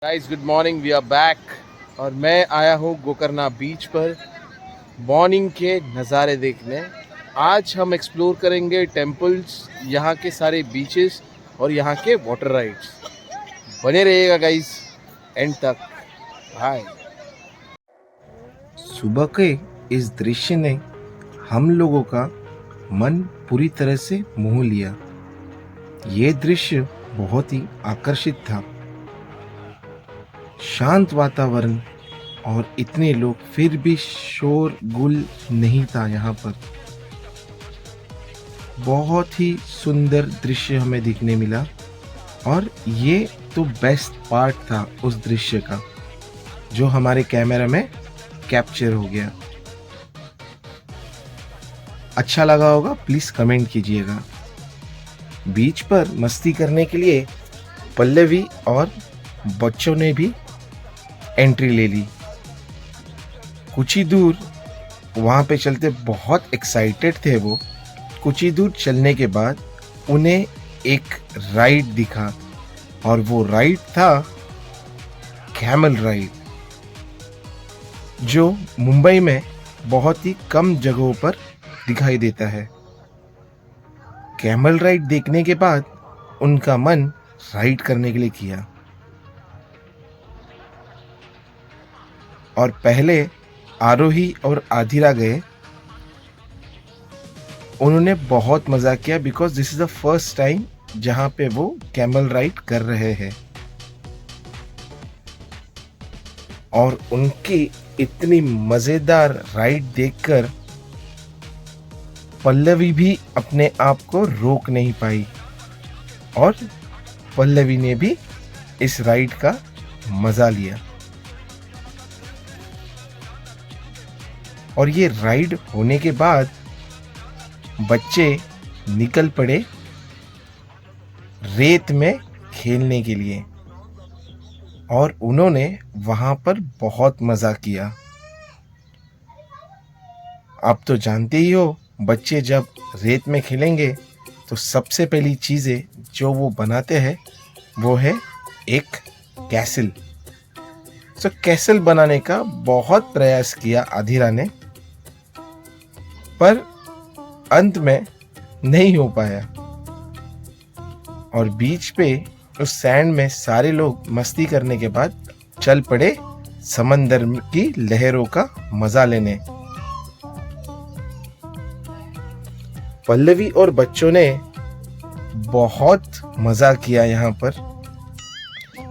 Guys good morning, we are back. और मैं आया हूँ गोकर्णा बीच पर मॉर्निंग के नज़ारे देखने। आज हम एक्सप्लोर करेंगे टेम्पल्स, यहाँ के सारे बीचेस और यहाँ के वाटर राइड्स। बने रहिएगा गाइस एंड तक। बाय। सुबह के इस दृश्य ने हम लोगों का मन पूरी तरह से मोह लिया। ये दृश्य बहुत ही आकर्षित था। शांत वातावरण और इतने लोग, फिर भी शोर गुल नहीं था यहाँ पर। बहुत ही सुंदर दृश्य हमें दिखने मिला और ये तो बेस्ट पार्ट था उस दृश्य का, जो हमारे कैमरा में कैप्चर हो गया। अच्छा लगा होगा, प्लीज़ कमेंट कीजिएगा। बीच पर मस्ती करने के लिए पल्लवी और बच्चों ने भी एंट्री ले ली। कुछ ही दूर वहाँ पे चलते बहुत एक्साइटेड थे वो। कुछ ही दूर चलने के बाद उन्हें एक राइड दिखा और वो राइड था कैमल राइड, जो मुंबई में बहुत ही कम जगहों पर दिखाई देता है। कैमल राइड देखने के बाद उनका मन राइड करने के लिए किया और पहले आरोही और आधिरा गए। उन्होंने बहुत मज़ा किया because this is the first time जहाँ पे वो कैमल राइड कर रहे हैं और उनकी इतनी मज़ेदार राइड देखकर पल्लवी भी अपने आप को रोक नहीं पाई और पल्लवी ने भी इस राइड का मज़ा लिया। और ये राइड होने के बाद बच्चे निकल पड़े रेत में खेलने के लिए और उन्होंने वहाँ पर बहुत मज़ा किया। आप तो जानते ही हो, बच्चे जब रेत में खेलेंगे तो सबसे पहली चीज़ें जो वो बनाते हैं वो है एक कैसल। तो कैसल बनाने का बहुत प्रयास किया आधिरा ने, पर अंत में नहीं हो पाया और बीच पे उस सैंड में सारे लोग मस्ती करने के बाद चल पड़े समंदर की लहरों का मजा लेने। पल्लवी और बच्चों ने बहुत मजा किया यहाँ पर।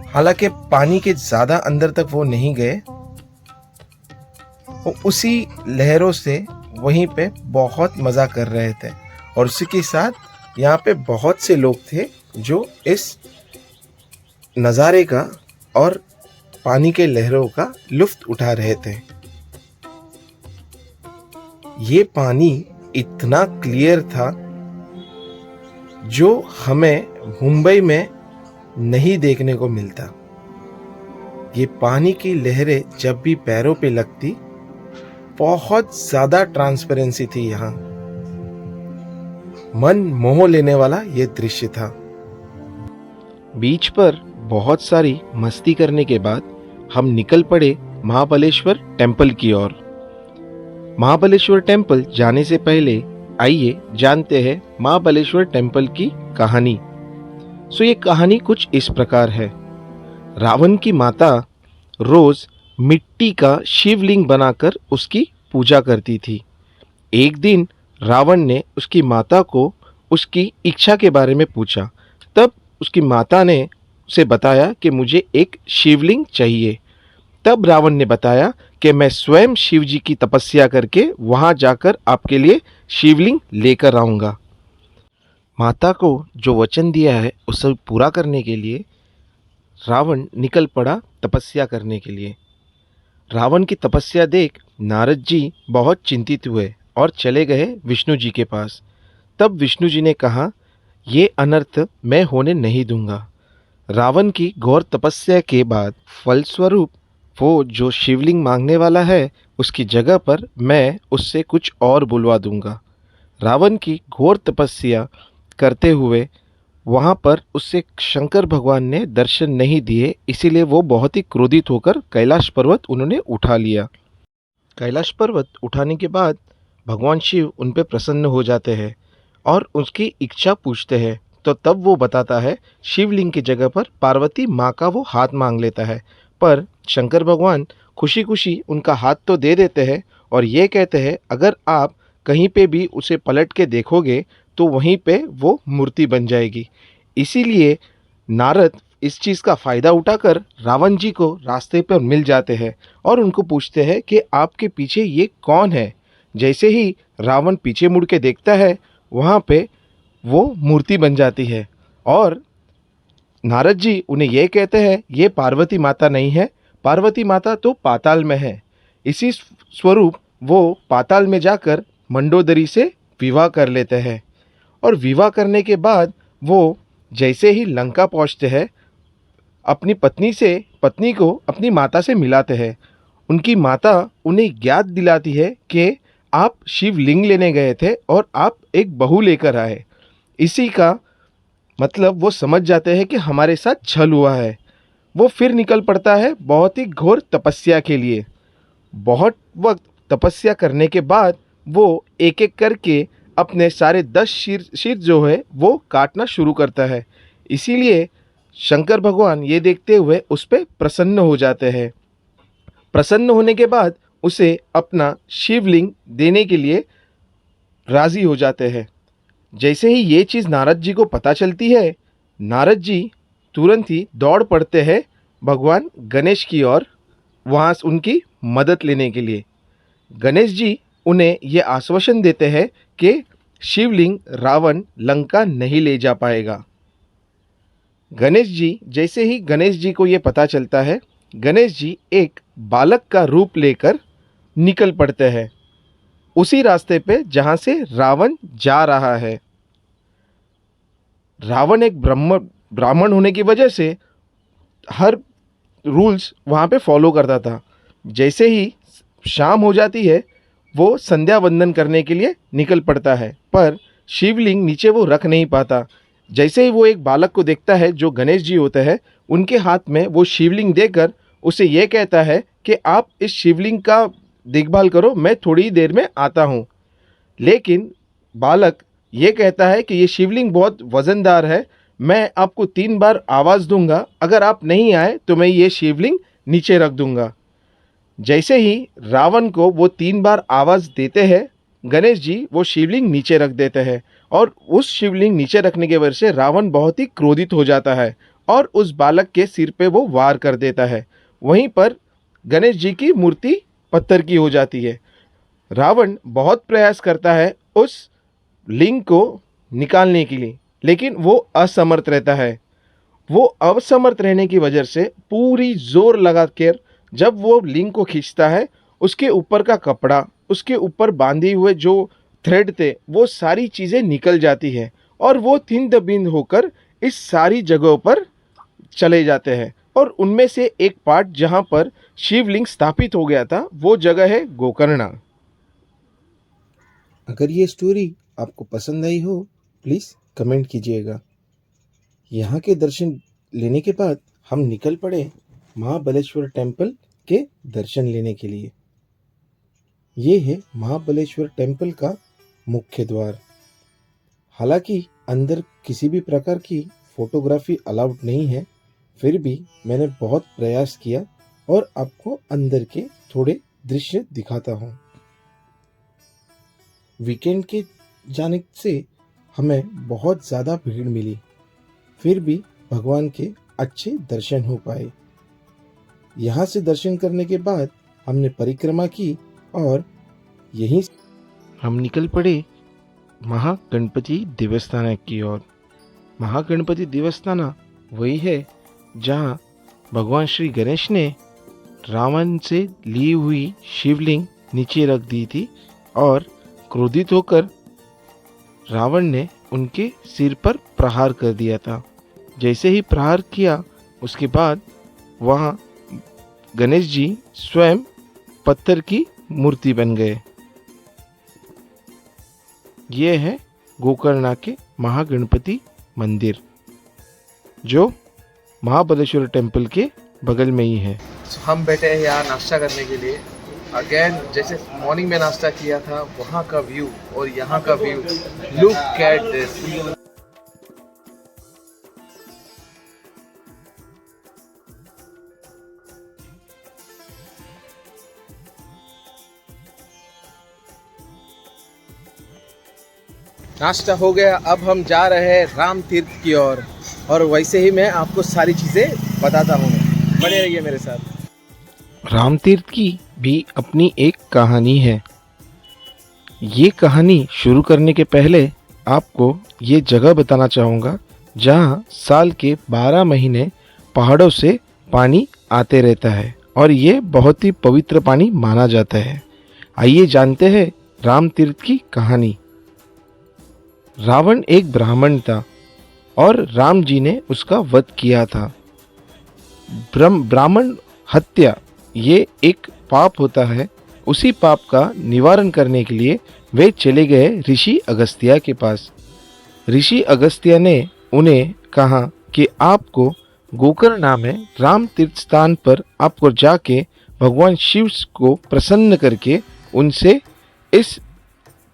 हालांकि पानी के ज्यादा अंदर तक वो नहीं गए, वो उसी लहरों से वहीं पे बहुत मज़ा कर रहे थे और उसी के साथ यहाँ पे बहुत से लोग थे जो इस नज़ारे का और पानी के लहरों का लुत्फ़ उठा रहे थे। ये पानी इतना क्लियर था जो हमें मुंबई में नहीं देखने को मिलता। ये पानी की लहरें जब भी पैरों पे लगती, बहुत ज़्यादा ट्रांसपेरेंसी थी यहाँ। मन मोह लेने वाला ये दृश्य था। बीच पर बहुत सारी मस्ती करने के बाद हम निकल पड़े महाबलेश्वर टेम्पल की ओर। महाबलेश्वर टेम्पल जाने से पहले आइए जानते हैं महाबलेश्वर टेम्पल की कहानी। ये कहानी कुछ इस प्रकार है। रावण की माता रोज मिट्टी का शिवलिंग बनाकर उसकी पूजा करती थी। एक दिन रावण ने उसकी माता को उसकी इच्छा के बारे में पूछा। तब उसकी माता ने उसे बताया कि मुझे एक शिवलिंग चाहिए। तब रावण ने बताया कि मैं स्वयं शिव जी की तपस्या करके वहाँ जाकर आपके लिए शिवलिंग लेकर आऊँगा। माता को जो वचन दिया है उसे पूरा करने के लिए रावण निकल पड़ा तपस्या करने के लिए। रावण की तपस्या देख नारद जी बहुत चिंतित हुए और चले गए विष्णु जी के पास। तब विष्णु जी ने कहा, ये अनर्थ मैं होने नहीं दूंगा। रावण की घोर तपस्या के बाद फलस्वरूप वो जो शिवलिंग मांगने वाला है उसकी जगह पर मैं उससे कुछ और बुलवा दूंगा। रावण की घोर तपस्या करते हुए वहाँ पर उससे शंकर भगवान ने दर्शन नहीं दिए, इसीलिए वो बहुत ही क्रोधित होकर कैलाश पर्वत उन्होंने उठा लिया। कैलाश पर्वत उठाने के बाद भगवान शिव उन पे प्रसन्न हो जाते हैं और उसकी इच्छा पूछते हैं। तो तब वो बताता है, शिवलिंग की जगह पर पार्वती माँ का वो हाथ मांग लेता है। पर शंकर भगवान खुशी खुशी उनका हाथ तो दे देते हैं और ये कहते हैं, अगर आप कहीं पे भी उसे पलट के देखोगे तो वहीं पे वो मूर्ति बन जाएगी। इसीलिए नारद इस चीज़ का फ़ायदा उठाकर रावण जी को रास्ते पर मिल जाते हैं और उनको पूछते हैं कि आपके पीछे ये कौन है। जैसे ही रावण पीछे मुड़ के देखता है, वहाँ पे वो मूर्ति बन जाती है और नारद जी उन्हें ये कहते हैं, ये पार्वती माता नहीं है, पार्वती माता तो पाताल में है। इसी स्वरूप वो पाताल में जाकर मंडोदरी से विवाह कर लेते हैं और विवाह करने के बाद वो जैसे ही लंका पहुंचते हैं, अपनी पत्नी को अपनी माता से मिलाते हैं। उनकी माता उन्हें याद दिलाती है कि आप शिवलिंग लेने गए थे और आप एक बहू लेकर आए। इसी का मतलब वो समझ जाते हैं कि हमारे साथ छल हुआ है। वो फिर निकल पड़ता है बहुत ही घोर तपस्या के लिए। बहुत वक्त तपस्या करने के बाद वो एक एक करके अपने सारे 10 सिर जो है वो काटना शुरू करता है। इसीलिए शंकर भगवान ये देखते हुए उस पर प्रसन्न हो जाते हैं। प्रसन्न होने के बाद उसे अपना शिवलिंग देने के लिए राज़ी हो जाते हैं। जैसे ही ये चीज़ नारद जी को पता चलती है, नारद जी तुरंत ही दौड़ पड़ते हैं भगवान गणेश की ओर, वहाँ से उनकी मदद लेने के लिए। गणेश जी उन्हें ये आश्वासन देते हैं कि शिवलिंग रावण लंका नहीं ले जा पाएगा। जैसे ही गणेश जी को ये पता चलता है, गणेश जी एक बालक का रूप लेकर निकल पड़ते हैं उसी रास्ते पे जहाँ से रावण जा रहा है। रावण एक ब्राह्मण होने की वजह से हर रूल्स वहाँ पे फॉलो करता था। जैसे ही शाम हो जाती है, वो संध्या वंदन करने के लिए निकल पड़ता है, पर शिवलिंग नीचे वो रख नहीं पाता। जैसे ही वो एक बालक को देखता है जो गणेश जी होते हैं, उनके हाथ में वो शिवलिंग देकर उसे ये कहता है कि आप इस शिवलिंग का देखभाल करो, मैं थोड़ी देर में आता हूँ। लेकिन बालक ये कहता है कि ये शिवलिंग बहुत वज़नदार है, मैं आपको 3 बार आवाज़ दूंगा, अगर आप नहीं आए तो मैं ये शिवलिंग नीचे रख दूंगा। जैसे ही रावण को वो 3 बार आवाज़ देते हैं, गणेश जी वो शिवलिंग नीचे रख देते हैं और उस शिवलिंग नीचे रखने की वजह से रावण बहुत ही क्रोधित हो जाता है और उस बालक के सिर पे वो वार कर देता है। वहीं पर गणेश जी की मूर्ति पत्थर की हो जाती है। रावण बहुत प्रयास करता है उस लिंग को निकालने के लिए, लेकिन वो असमर्थ रहता है। वो असमर्थ रहने की वजह से पूरी जोर लगा कर जब वो लिंग को खींचता है, उसके ऊपर का कपड़ा, उसके ऊपर बांधे हुए जो थ्रेड थे, वो सारी चीज़ें निकल जाती है और वो थिन दबिंद होकर इस सारी जगहों पर चले जाते हैं। और उनमें से एक पार्ट जहाँ पर शिवलिंग स्थापित हो गया था, वो जगह है गोकर्णा। अगर ये स्टोरी आपको पसंद आई हो, प्लीज़ कमेंट कीजिएगा। यहाँ के दर्शन लेने के बाद हम निकल पड़े महाबलेश्वर टेम्पल के दर्शन लेने के लिए। ये है महाबलेश्वर टेम्पल का मुख्य द्वार। हालांकि अंदर किसी भी प्रकार की फोटोग्राफी अलाउड नहीं है, फिर भी मैंने बहुत प्रयास किया और आपको अंदर के थोड़े दृश्य दिखाता हूँ। वीकेंड के जाने से हमें बहुत ज़्यादा भीड़ मिली, फिर भी भगवान के अच्छे दर्शन हो पाए। यहाँ से दर्शन करने के बाद हमने परिक्रमा की और यहीं हम निकल पड़े महागणपति देवस्थान की ओर। महागणपति देवस्थान वही है जहाँ भगवान श्री गणेश ने रावण से ली हुई शिवलिंग नीचे रख दी थी और क्रोधित होकर रावण ने उनके सिर पर प्रहार कर दिया था। जैसे ही प्रहार किया, उसके बाद वहाँ गणेश जी स्वयं पत्थर की मूर्ति बन गए। ये है गोकर्णा के महागणपति मंदिर। जो महाबलेश्वर टेम्पल के बगल में ही है। हम बैठे हैं यहाँ नाश्ता करने के लिए। अगेन जैसे मॉर्निंग में नाश्ता किया था वहाँ का व्यू और यहाँ का व्यू, लुक एट दिस। नाश्ता हो गया, अब हम जा रहे हैं राम तीर्थ की ओर और वैसे ही मैं आपको सारी चीज़ें बताता हूँ, बने रहिए मेरे साथ। राम तीर्थ की भी अपनी एक कहानी है। ये कहानी शुरू करने के पहले आपको ये जगह बताना चाहूँगा जहाँ साल के 12 महीने पहाड़ों से पानी आते रहता है और ये बहुत ही पवित्र पानी माना जाता है। आइए जानते हैं राम तीर्थ की कहानी। रावण एक ब्राह्मण था और राम जी ने उसका वध किया था। ब्राह्मण हत्या ये एक पाप होता है। उसी पाप का निवारण करने के लिए वे चले गए ऋषि अगस्त्य के पास। ऋषि अगस्त्य ने उन्हें कहा कि आपको गोकर्ण में राम तीर्थ स्थान पर आपको जाके भगवान शिव को प्रसन्न करके उनसे इस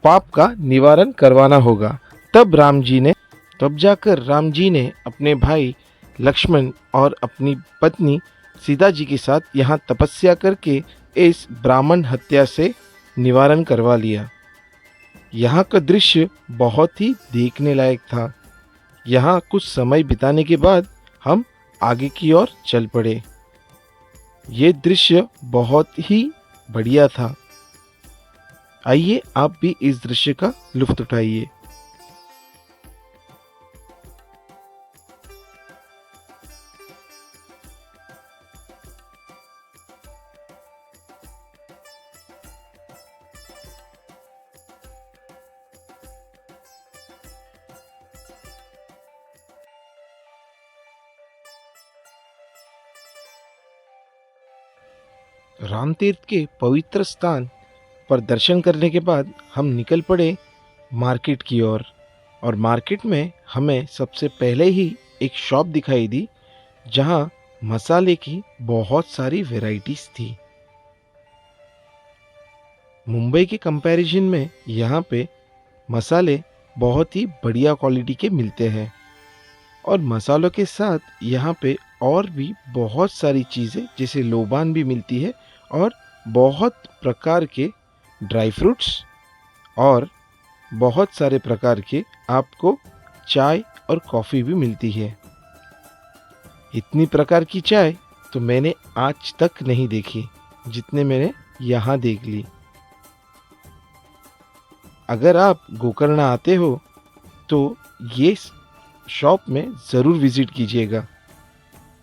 पाप का निवारण करवाना होगा। तब जाकर राम जी ने अपने भाई लक्ष्मण और अपनी पत्नी सीता जी के साथ यहाँ तपस्या करके इस ब्राह्मण हत्या से निवारण करवा लिया। यहाँ का दृश्य बहुत ही देखने लायक था। यहाँ कुछ समय बिताने के बाद हम आगे की ओर चल पड़े। ये दृश्य बहुत ही बढ़िया था। आइए आप भी इस दृश्य का लुत्फ उठाइए। राम तीर्थ के पवित्र स्थान पर दर्शन करने के बाद हम निकल पड़े मार्केट की ओर और मार्केट में हमें सबसे पहले ही एक शॉप दिखाई दी जहां मसाले की बहुत सारी वैरायटीज थी। मुंबई के कंपैरिजन में यहाँ पे मसाले बहुत ही बढ़िया क्वालिटी के मिलते हैं और मसालों के साथ यहाँ पे और भी बहुत सारी चीज़ें जैसे लोबान भी मिलती है और बहुत प्रकार के ड्राई फ्रूट्स और बहुत सारे प्रकार के आपको चाय और कॉफ़ी भी मिलती है। इतनी प्रकार की चाय तो मैंने आज तक नहीं देखी जितने मैंने यहाँ देख ली। अगर आप गोकर्ण आते हो तो ये शॉप में ज़रूर विज़िट कीजिएगा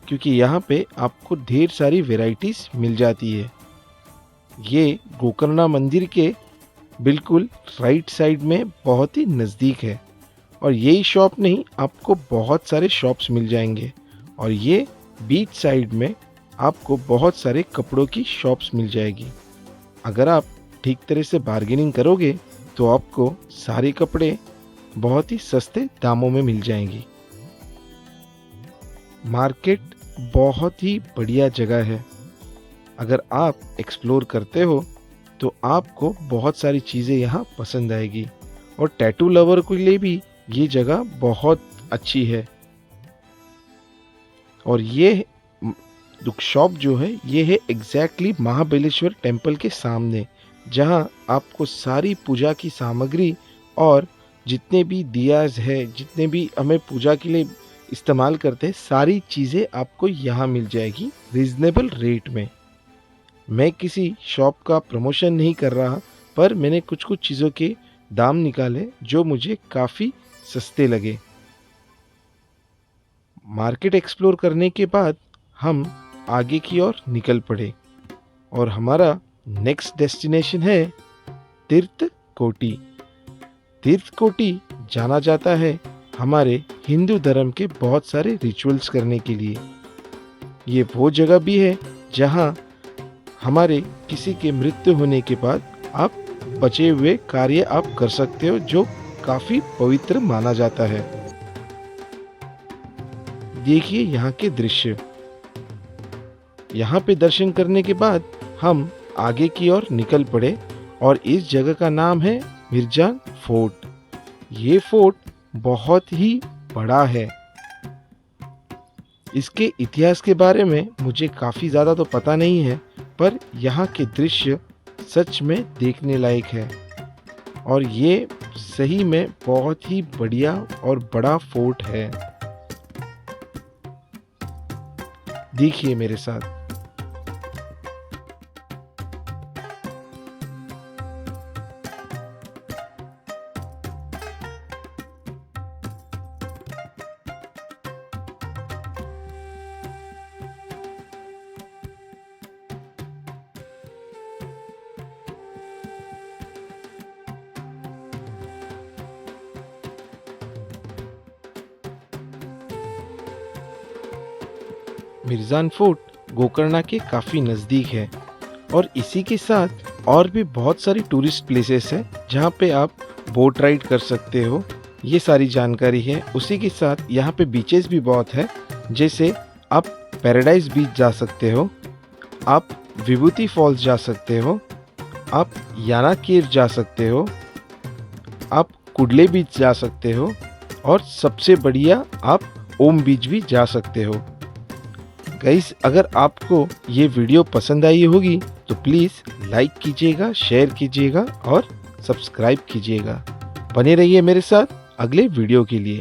क्योंकि यहाँ पे आपको ढेर सारी वैरायटीज़ मिल जाती है। ये गोकर्ण मंदिर के बिल्कुल राइट साइड में बहुत ही नज़दीक है और यही शॉप नहीं, आपको बहुत सारे शॉप्स मिल जाएंगे और ये बीच साइड में आपको बहुत सारे कपड़ों की शॉप्स मिल जाएगी। अगर आप ठीक तरह से बार्गेनिंग करोगे तो आपको सारे कपड़े बहुत ही सस्ते दामों में मिल जाएंगी। मार्केट बहुत ही बढ़िया जगह है। अगर आप एक्सप्लोर करते हो तो आपको बहुत सारी चीज़ें यहाँ पसंद आएगी और टैटू लवर के लिए भी ये जगह बहुत अच्छी है। और ये शॉप जो है ये है एग्जैक्टली महाबलेश्वर टेम्पल के सामने, जहाँ आपको सारी पूजा की सामग्री और जितने भी दियाज है, जितने भी हमें पूजा के लिए इस्तेमाल करते हैं, सारी चीज़ें आपको यहाँ मिल जाएगी रीज़नेबल रेट में। मैं किसी शॉप का प्रमोशन नहीं कर रहा, पर मैंने कुछ कुछ चीज़ों के दाम निकाले जो मुझे काफ़ी सस्ते लगे। मार्केट एक्सप्लोर करने के बाद हम आगे की ओर निकल पड़े और हमारा नेक्स्ट डेस्टिनेशन है तीर्थ कोटी। तीर्थ कोटी जाना जाता है हमारे हिंदू धर्म के बहुत सारे रिचुअल्स करने के लिए। ये वो जगह भी है जहाँ हमारे किसी के मृत्यु होने के बाद आप बचे हुए कार्य आप कर सकते हो, जो काफ़ी पवित्र माना जाता है। देखिए यहाँ के दृश्य। यहाँ पे दर्शन करने के बाद हम आगे की ओर निकल पड़े और इस जगह का नाम है मिर्जान फोर्ट। ये फोर्ट बहुत ही बड़ा है। इसके इतिहास के बारे में मुझे काफ़ी ज़्यादा तो पता नहीं है, पर यहाँ के दृश्य सच में देखने लायक है और ये सही में बहुत ही बढ़िया और बड़ा फोर्ट है। देखिए मेरे साथ। मिर्जान फोर्ट गोकर्ण के काफ़ी नज़दीक है और इसी के साथ और भी बहुत सारी टूरिस्ट प्लेसेस हैं जहाँ पे आप बोट राइड कर सकते हो। ये सारी जानकारी है। उसी के साथ यहाँ पे बीचेस भी बहुत है, जैसे आप पैराडाइज बीच जा सकते हो, आप विभूति फॉल्स जा सकते हो, आप याना केव जा सकते हो, आप कुडले बीच जा सकते हो और सबसे बढ़िया आप ओम बीच भी जा सकते हो। गाइस, अगर आपको ये वीडियो पसंद आई होगी तो प्लीज़ लाइक कीजिएगा, शेयर कीजिएगा और सब्सक्राइब कीजिएगा। बने रहिए मेरे साथ अगले वीडियो के लिए।